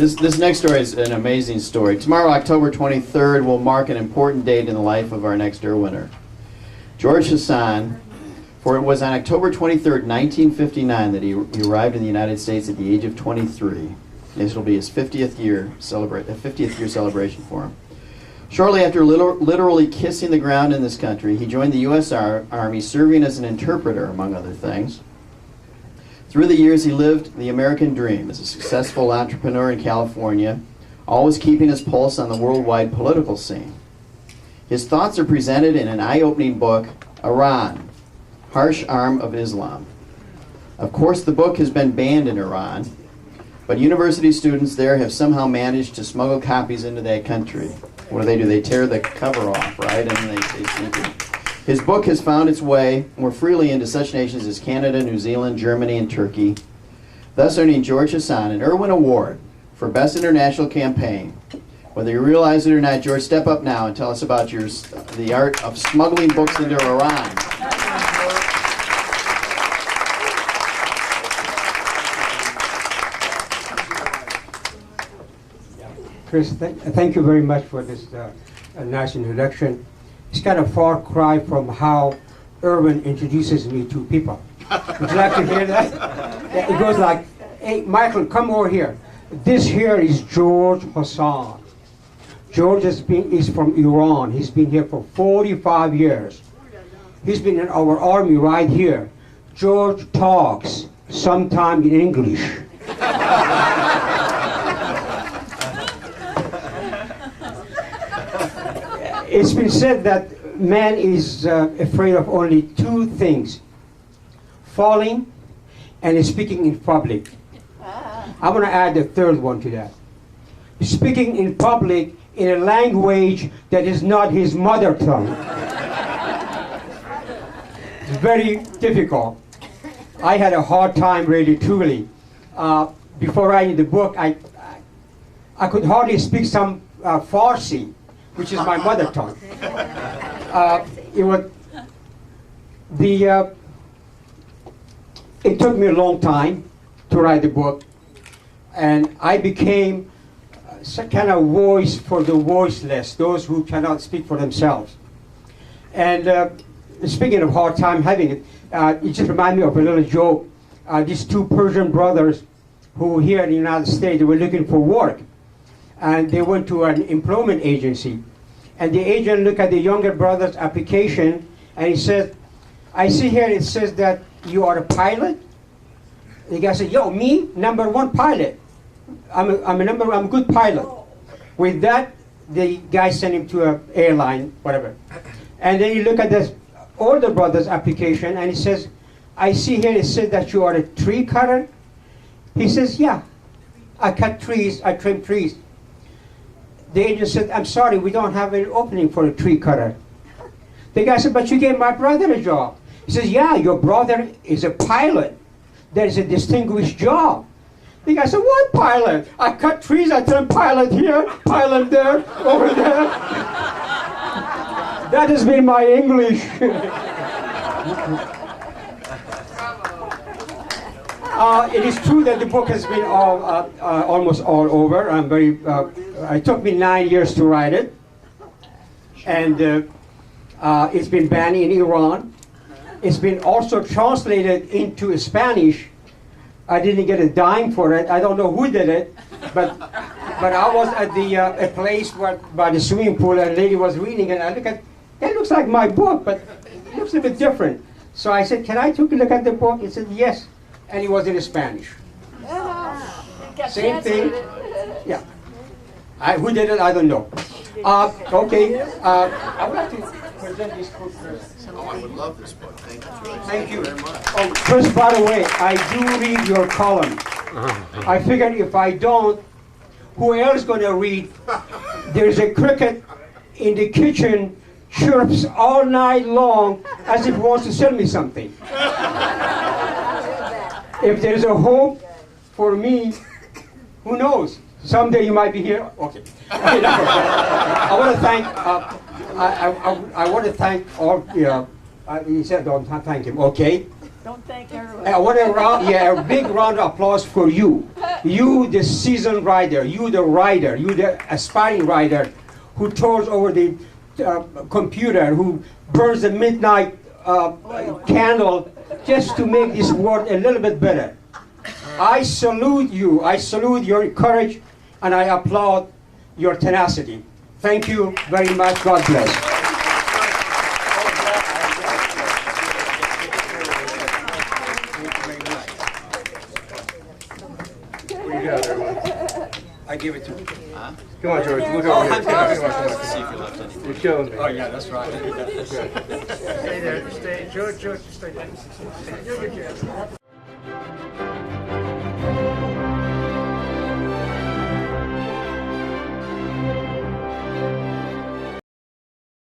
This next story is an amazing story. Tomorrow, October 23rd, will mark an important date in the life of our next winner, George Hassan. For it was on October 23rd, 1959, that he arrived in the United States at the age of 23. This will be his 50th year celebration for him. Shortly after literally kissing the ground in this country, he joined the U.S. Army, serving as an interpreter, among other things. Through the years, he lived the American dream as a successful entrepreneur in California, always keeping his pulse on the worldwide political scene. His thoughts are presented in an eye-opening book, Iran, Harsh Arm of Islam. Of course, the book has been banned in Iran, but university students there have somehow managed to smuggle copies into that country. What do? They tear the cover off, right? And they sneak it. His book has found its way more freely into such nations as Canada, New Zealand, Germany, and Turkey, thus earning George Hassan an IRWIN Award for Best International Campaign. Whether you realize it or not, George, step up now and tell us about the art of smuggling books into Iran. Chris, thank you very much for this nice introduction. It's kind of a far cry from how IRWIN introduces me to people. Would you like to hear that? Yeah, it goes like, hey, Michael, come over here. This here is George Hassan. George is from Iran. He's been here for 45 years. He's been in our army right here. George talks sometime in English. It's been said that man is afraid of only two things: falling and speaking in public. I'm going to add a third one to that. Speaking in public in a language that is not his mother tongue. It's very difficult. I had a hard time, really, truly. Before writing the book, I could hardly speak some Farsi, which is my mother tongue. It took me a long time to write the book, and I became some kind of voice for the voiceless, those who cannot speak for themselves. And speaking of hard time having it, it just reminded me of a little joke. These two Persian brothers who here in the United States, they were looking for work. And they went to an employment agency. And the agent looked at the younger brother's application, and he said, I see here it says that you are a pilot. The guy said, yo, me, #1 pilot. I'm a good pilot. With that, the guy sent him to an airline, whatever. And then he looked at the older brother's application, and he says, I see here it says that you are a tree cutter. He says, yeah, I cut trees, I trim trees. The agent said, I'm sorry, we don't have an opening for a tree cutter. The guy said, but you gave my brother a job. He says, yeah, your brother is a pilot. That is a distinguished job. The guy said, what pilot? I cut trees, I trim pilot here, pilot there, over there. That has been my English. It is true that the book has been almost all over. It took me 9 years to write it, and it's been banned in Iran. It's been also translated into Spanish. I didn't get a dime for it. I don't know who did it, but I was at a place by the swimming pool, and a lady was reading it. And I look at that, looks like my book, but it looks a bit different. So I said, can I take a look at the book? He said, yes. And it was in Spanish. Same thing. Yeah. Who did it? I don't know. Okay. I would like to present this book first. Oh, I would love this book. Thank you. Thank you very much. Oh, first, by the way, I do read your column. I figured if I don't, who else is going to read? There's a cricket in the kitchen, chirps all night long as if it wants to sell me something. If there's a hope for me, who knows? Someday you might be here. Okay. I want to thank. I want to thank all. He said, "Don't thank him." Okay. Don't thank everyone. I want a big round of applause for you. You, the seasoned writer, you, the aspiring writer, who tours over the computer, who burns the midnight candle just to make this world a little bit better. I salute you. I salute your courage, and I applaud your tenacity. Thank you very much. God bless. I give it to you. Huh? Come on, George. Look over here. See if you left anything. You're killing me. Oh, yeah, that's right. Stay there. Stay. George, stay there.